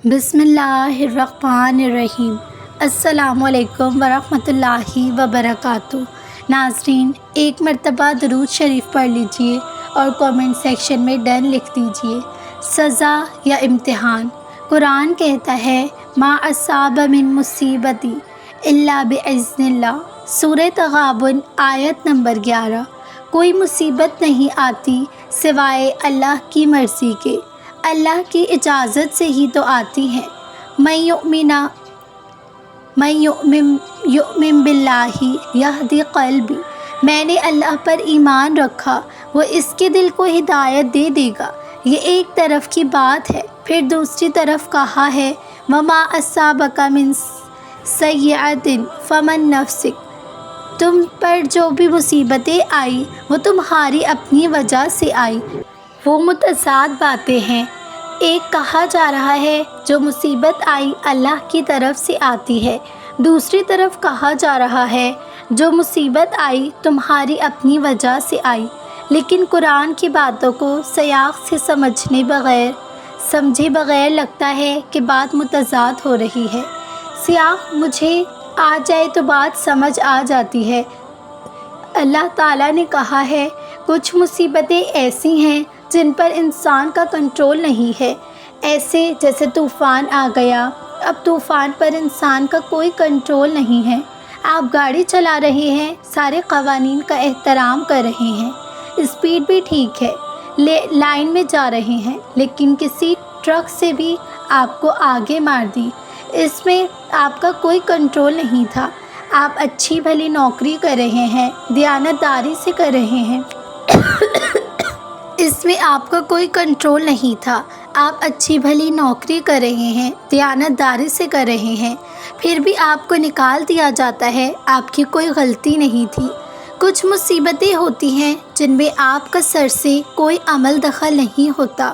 بسم اللہ الرحمن الرحیم۔ السلام علیکم ورحمۃ اللہ وبرکاتہ۔ ناظرین، ایک مرتبہ درود شریف پڑھ لیجئے اور کومنٹ سیکشن میں ڈن لکھ دیجئے۔ سزا یا امتحان۔ قرآن کہتا ہے ما اصاب من مصیبتی الا باذن اللہ۔ سورہ تغابن آیت نمبر 11۔ کوئی مصیبت نہیں آتی سوائے اللہ کی مرضی کے، اللہ کی اجازت سے ہی تو آتی ہے۔ من یؤمن باللہ یہدی قلبی۔ میں نے اللہ پر ایمان رکھا، وہ اس کے دل کو ہدایت دے دے گا۔ یہ ایک طرف کی بات ہے۔ پھر دوسری طرف کہا ہے وما اصابک من سیئۃ فمن نفسک۔ تم پر جو بھی مصیبتیں آئی وہ تمہاری اپنی وجہ سے آئی۔ وہ متضاد باتیں ہیں۔ ایک کہا جا رہا ہے جو مصیبت آئی اللہ کی طرف سے آتی ہے، دوسری طرف کہا جا رہا ہے جو مصیبت آئی تمہاری اپنی وجہ سے آئی۔ لیکن قرآن کی باتوں کو سیاق سے سمجھے بغیر لگتا ہے کہ بات متضاد ہو رہی ہے۔ سیاق مجھے آ جائے تو بات سمجھ آ جاتی ہے۔ اللہ تعالیٰ نے کہا ہے کچھ مصیبتیں ایسی ہیں جن پر انسان کا کنٹرول نہیں ہے، ایسے جیسے طوفان آ گیا۔ اب طوفان پر انسان کا کوئی کنٹرول نہیں ہے۔ آپ گاڑی چلا رہے ہیں، سارے قوانین کا احترام کر رہے ہیں، اسپیڈ بھی ٹھیک ہے، لائن میں جا رہے ہیں، لیکن کسی ٹرک سے بھی آپ کو آگے مار دی۔ اس میں آپ کا کوئی کنٹرول نہیں تھا۔ آپ اچھی بھلی نوکری کر رہے ہیں، دیانتداری سے کر رہے ہیں، اس میں آپ کا کوئی کنٹرول نہیں تھا۔ آپ اچھی بھلی نوکری کر رہے ہیں، دیانتداری سے کر رہے ہیں، پھر بھی آپ کو نکال دیا جاتا ہے۔ آپ کی کوئی غلطی نہیں تھی۔ کچھ مصیبتیں ہوتی ہیں جن میں آپ کا سر سے کوئی عمل دخل نہیں ہوتا،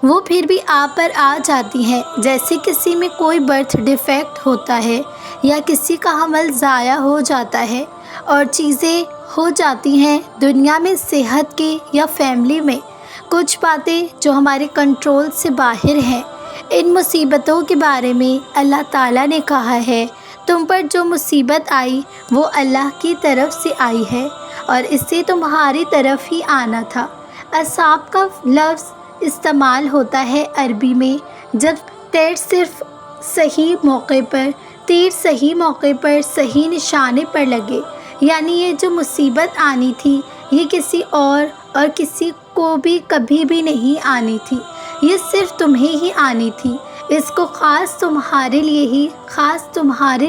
وہ پھر بھی آپ پر آ جاتی ہیں۔ جیسے کسی میں کوئی برتھ ڈیفیکٹ ہوتا ہے یا کسی کا عمل ضائع ہو جاتا ہے اور چیزیں ہو جاتی ہیں دنیا میں، صحت کے یا فیملی میں، کچھ باتیں جو ہمارے کنٹرول سے باہر ہیں۔ ان مصیبتوں کے بارے میں اللہ تعالیٰ نے کہا ہے تم پر جو مصیبت آئی وہ اللہ کی طرف سے آئی ہے اور اس سے تمہاری طرف ہی آنا تھا۔ اصاب کا لفظ استعمال ہوتا ہے عربی میں جب تیر صحیح موقع پر صحیح نشانے پر لگے، یعنی یہ جو مصیبت آنی تھی یہ کسی اور کسی کو بھی کبھی بھی نہیں آنی تھی، یہ صرف تمہیں ہی آنی تھی۔ اس کو خاص تمہارے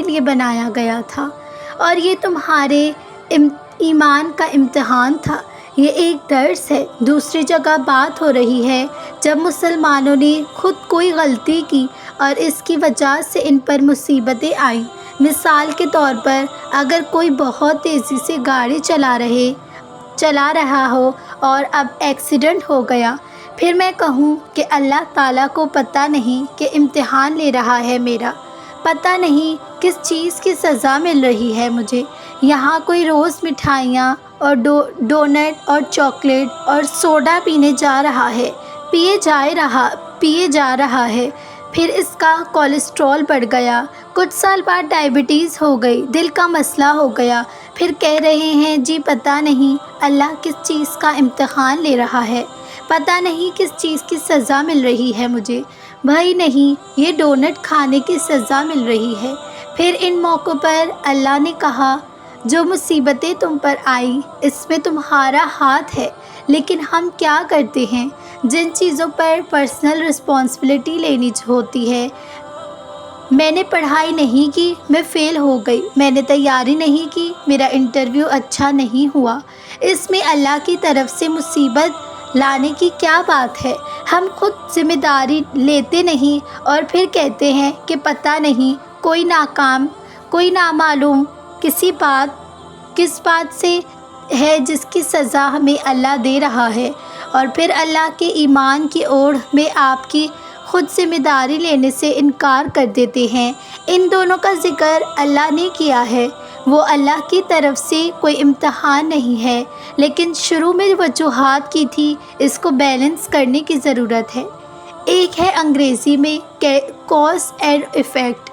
لیے بنایا گیا تھا اور یہ تمہارے ایمان کا امتحان تھا۔ یہ ایک درس ہے۔ دوسری جگہ بات ہو رہی ہے جب مسلمانوں نے خود کوئی غلطی کی اور اس کی وجہ سے ان پر مصیبتیں آئیں۔ مثال کے طور پر اگر کوئی بہت تیزی سے گاڑی چلا رہا ہو اور اب ایکسیڈنٹ ہو گیا، پھر میں کہوں کہ اللہ تعالیٰ کو پتہ نہیں کہ امتحان لے رہا ہے میرا، پتہ نہیں کس چیز کی سزا مل رہی ہے مجھے۔ یہاں کوئی روز مٹھائیاں اور ڈونٹ اور چاکلیٹ اور سوڈا پیے جا رہا ہے، پھر اس کا کولیسٹرول بڑھ گیا، کچھ سال بعد ڈائبٹیز ہو گئی، دل کا مسئلہ ہو گیا، پھر کہہ رہے ہیں جی پتہ نہیں اللہ کس چیز کا امتحان لے رہا ہے، پتہ نہیں کس چیز کی سزا مل رہی ہے مجھے۔ بھائی نہیں، یہ ڈونٹ کھانے کی سزا مل رہی ہے۔ پھر ان موقعوں پر اللہ نے کہا جو مصیبتیں تم پر آئی اس میں تمہارا ہاتھ ہے، لیکن ہم کیا کرتے ہیں جن چیزوں پر پرسنل رسپانسبلٹی لینی ہوتی ہے۔ میں نے پڑھائی نہیں کی، میں فیل ہو گئی، میں نے تیاری نہیں کی، میرا انٹرویو اچھا نہیں ہوا، اس میں اللہ کی طرف سے مصیبت لانے کی کیا بات ہے؟ ہم خود ذمہ داری لیتے نہیں اور پھر کہتے ہیں کہ پتہ نہیں کوئی ناکام، کوئی نامعلوم کس بات سے ہے جس کی سزا ہمیں اللہ دے رہا ہے، اور پھر اللہ کے ایمان کی اوڑھ میں آپ کی خود ذمہ داری لینے سے انکار کر دیتے ہیں۔ ان دونوں کا ذکر اللہ نے کیا ہے۔ وہ اللہ کی طرف سے کوئی امتحان نہیں ہے، لیکن شروع میں وجوہات کی تھی، اس کو بیلنس کرنے کی ضرورت ہے۔ ایک ہے انگریزی میں کاز اینڈ ایفیکٹ۔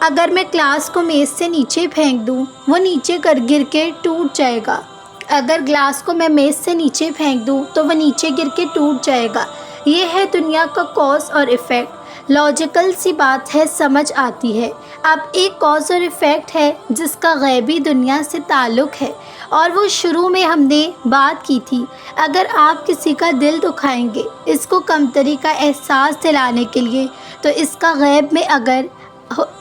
اگر میں گلاس کو میز سے نیچے پھینک دوں وہ نیچے گر کے ٹوٹ جائے گا۔ اگر گلاس کو میں میز سے نیچے پھینک دوں تو وہ نیچے گر کے ٹوٹ جائے گا۔ یہ ہے دنیا کا کاز اور ایفیکٹ۔ لاجیکل سی بات ہے، سمجھ آتی ہے۔ اب ایک کاز اور ایفیکٹ ہے جس کا غیبی دنیا سے تعلق ہے، اور وہ شروع میں ہم نے بات کی تھی۔ اگر آپ کسی کا دل دکھائیں گے اس کو کمتری کا احساس دلانے کے لیے، تو اس کا غیب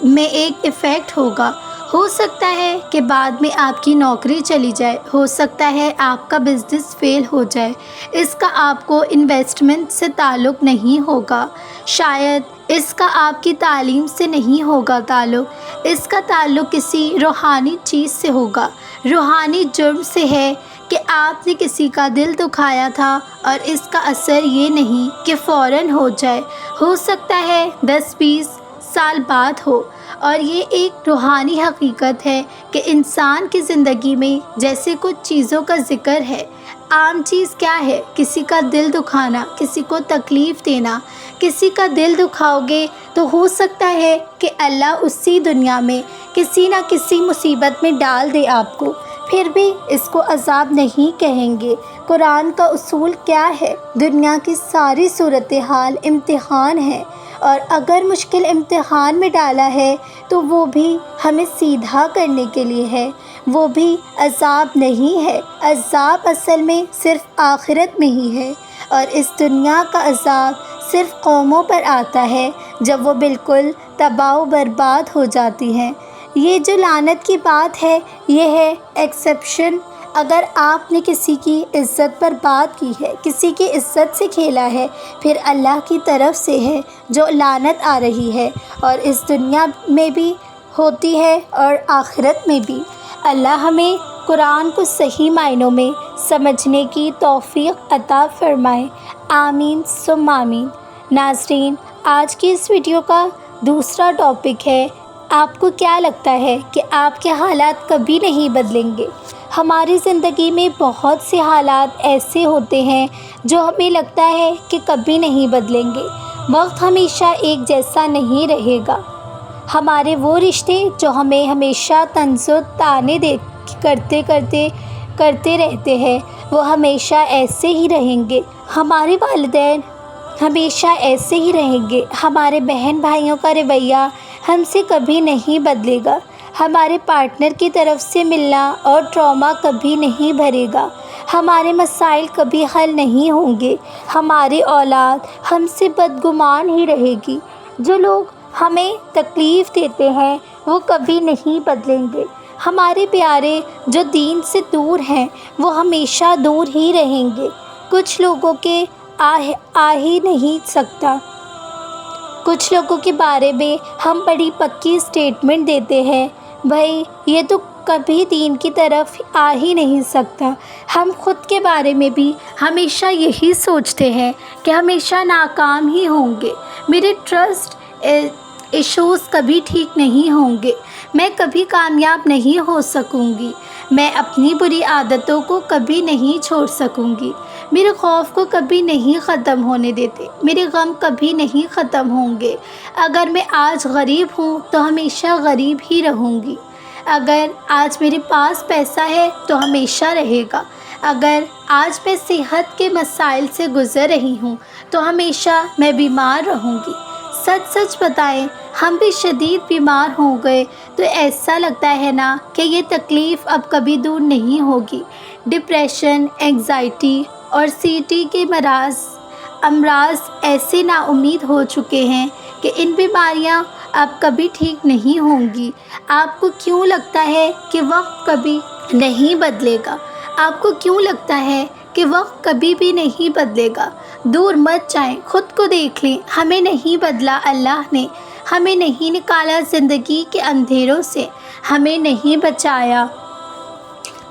میں ایک ایفیکٹ ہوگا۔ ہو سکتا ہے کہ بعد میں آپ کی نوکری چلی جائے، ہو سکتا ہے آپ کا بزنس فیل ہو جائے، اس کا آپ کو انویسٹمنٹ سے تعلق نہیں ہوگا، شاید اس کا آپ کی تعلیم سے نہیں ہوگا تعلق، اس کا تعلق کسی روحانی چیز سے ہوگا، روحانی جرم سے ہے کہ آپ نے کسی کا دل دکھایا تھا، اور اس کا اثر یہ نہیں کہ فوراً ہو جائے، ہو سکتا ہے 10-20 سال بعد ہو۔ اور یہ ایک روحانی حقیقت ہے کہ انسان کی زندگی میں جیسے کچھ چیزوں کا ذکر ہے۔ عام چیز کیا ہے؟ کسی کا دل دکھانا، کسی کو تکلیف دینا۔ کسی کا دل دکھاؤ گے تو ہو سکتا ہے کہ اللہ اسی دنیا میں کسی نہ کسی مصیبت میں ڈال دے آپ کو، پھر بھی اس کو عذاب نہیں کہیں گے۔ قرآن کا اصول کیا ہے؟ دنیا کی ساری صورتحال امتحان ہے، اور اگر مشکل امتحان میں ڈالا ہے تو وہ بھی ہمیں سیدھا کرنے کے لیے ہے، وہ بھی عذاب نہیں ہے۔ عذاب اصل میں صرف آخرت میں ہی ہے، اور اس دنیا کا عذاب صرف قوموں پر آتا ہے جب وہ بالکل تباہ و برباد ہو جاتی ہیں۔ یہ جو لعنت کی بات ہے یہ ہے ایکسیپشن۔ اگر آپ نے کسی کی عزت پر بات کی ہے، کسی کی عزت سے کھیلا ہے، پھر اللہ کی طرف سے ہے جو لعنت آ رہی ہے، اور اس دنیا میں بھی ہوتی ہے اور آخرت میں بھی۔ اللہ ہمیں قرآن کو صحیح معنوں میں سمجھنے کی توفیق عطا فرمائے، آمین ثم آمین۔ ناظرین، آج کی اس ویڈیو کا دوسرا ٹاپک ہے، آپ کو کیا لگتا ہے کہ آپ کے حالات کبھی نہیں بدلیں گے؟ ہماری زندگی میں بہت سے حالات ایسے ہوتے ہیں جو ہمیں لگتا ہے کہ کبھی نہیں بدلیں گے۔ وقت ہمیشہ ایک جیسا نہیں رہے گا۔ ہمارے وہ رشتے جو ہمیں ہمیشہ طنز و طعنے کرتے رہتے ہیں وہ ہمیشہ ایسے ہی رہیں گے۔ ہمارے والدین ہمیشہ ایسے ہی رہیں گے۔ ہمارے بہن بھائیوں کا رویہ ہم سے کبھی نہیں بدلے گا۔ ہمارے پارٹنر کی طرف سے ملنا اور ٹراما کبھی نہیں بھرے گا۔ ہمارے مسائل کبھی حل نہیں ہوں گے۔ ہماری اولاد ہم سے بدگمان ہی رہے گی۔ جو لوگ ہمیں تکلیف دیتے ہیں وہ کبھی نہیں بدلیں گے۔ ہمارے پیارے جو دین سے دور ہیں وہ ہمیشہ دور ہی رہیں گے۔ کچھ لوگوں کے آ ہی نہیں سکتا۔ کچھ لوگوں کے بارے میں ہم بڑی پکی سٹیٹمنٹ دیتے ہیں، بھائی یہ تو کبھی دین کی طرف آ ہی نہیں سکتا۔ ہم خود کے بارے میں بھی ہمیشہ یہی سوچتے ہیں کہ ہمیشہ ناکام ہی ہوں گے، میرے ٹرسٹ ایشوز کبھی ٹھیک نہیں ہوں گے، میں کبھی کامیاب نہیں ہو سکوں گی، میں اپنی بری عادتوں کو کبھی نہیں چھوڑ سکوں گی، میرے خوف کو کبھی نہیں ختم ہونے دیتے، میرے غم کبھی نہیں ختم ہوں گے۔ اگر میں آج غریب ہوں تو ہمیشہ غریب ہی رہوں گی۔ اگر آج میرے پاس پیسہ ہے تو ہمیشہ رہے گا۔ اگر آج میں صحت کے مسائل سے گزر رہی ہوں تو ہمیشہ میں بیمار رہوں گی۔ سچ سچ بتائیں، ہم بھی شدید بیمار ہو گئے تو ایسا لگتا ہے نا کہ یہ تکلیف اب کبھی دور نہیں ہوگی۔ ڈپریشن، انگزائٹی اور CT کے امراض ایسے نا امید ہو چکے ہیں کہ ان بیماریاں اب کبھی ٹھیک نہیں ہوں گی۔ آپ کو کیوں لگتا ہے کہ وقت کبھی نہیں بدلے گا؟ آپ کو کیوں لگتا ہے کہ وقت کبھی بھی نہیں بدلے گا؟ دور مت جائیں، خود کو دیکھ لیں۔ ہمیں نہیں بدلا اللہ نے، ہمیں نہیں نکالا زندگی کے اندھیروں سے، ہمیں نہیں بچایا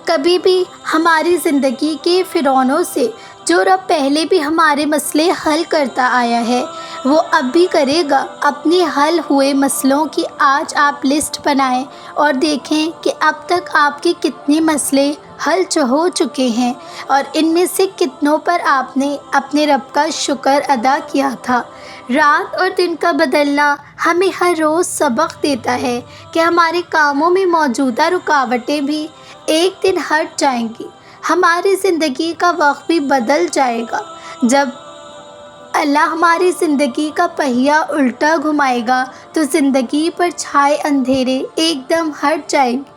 کبھی بھی ہماری زندگی کے فرعونوں سے۔ جو رب پہلے بھی ہمارے مسئلے حل کرتا آیا ہے وہ اب بھی کرے گا۔ اپنے حل ہوئے مسئلوں کی آج آپ لسٹ بنائیں اور دیکھیں کہ اب تک آپ کے کتنے مسئلے حل ہو چکے ہیں، اور ان میں سے کتنوں پر آپ نے اپنے رب کا شکر ادا کیا تھا۔ رات اور دن کا بدلنا ہمیں ہر روز سبق دیتا ہے کہ ہمارے کاموں میں موجودہ رکاوٹیں بھی ایک دن ہٹ جائیں گی۔ ہماری زندگی کا وقت بھی بدل جائے گا۔ جب اللہ ہماری زندگی کا پہیہ الٹا گھمائے گا تو زندگی پر چھائے اندھیرے ایک دم ہٹ جائیں گے۔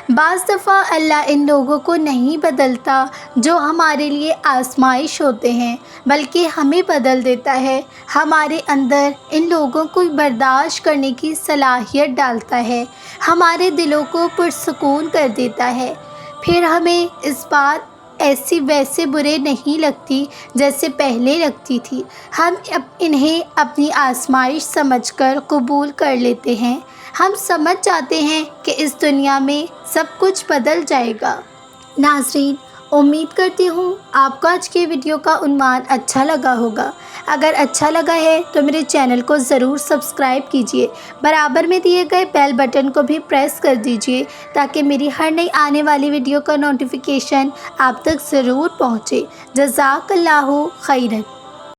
بعض دفعہ اللہ ان لوگوں کو نہیں بدلتا جو ہمارے لیے آزمائش ہوتے ہیں، بلکہ ہمیں بدل دیتا ہے، ہمارے اندر ان لوگوں کو برداشت کرنے کی صلاحیت ڈالتا ہے، ہمارے دلوں کو پرسکون کر دیتا ہے۔ پھر ہمیں اس بات ایسی ویسے برے نہیں لگتی جیسے پہلے لگتی تھی۔ ہم انہیں اپنی آزمائش سمجھ کر قبول کر لیتے ہیں۔ ہم سمجھ جاتے ہیں کہ اس دنیا میں سب کچھ بدل جائے گا۔ ناظرین، امید کرتی ہوں آپ کو آج کی ویڈیو کا عنوان اچھا لگا ہوگا۔ اگر اچھا لگا ہے تو میرے چینل کو ضرور سبسکرائب کیجیے، برابر میں دیے گئے بیل بٹن کو بھی پریس کر دیجیے تاکہ میری ہر نئی آنے والی ویڈیو کا نوٹیفیکیشن آپ تک ضرور پہنچے۔ جزاک اللہ خیرن۔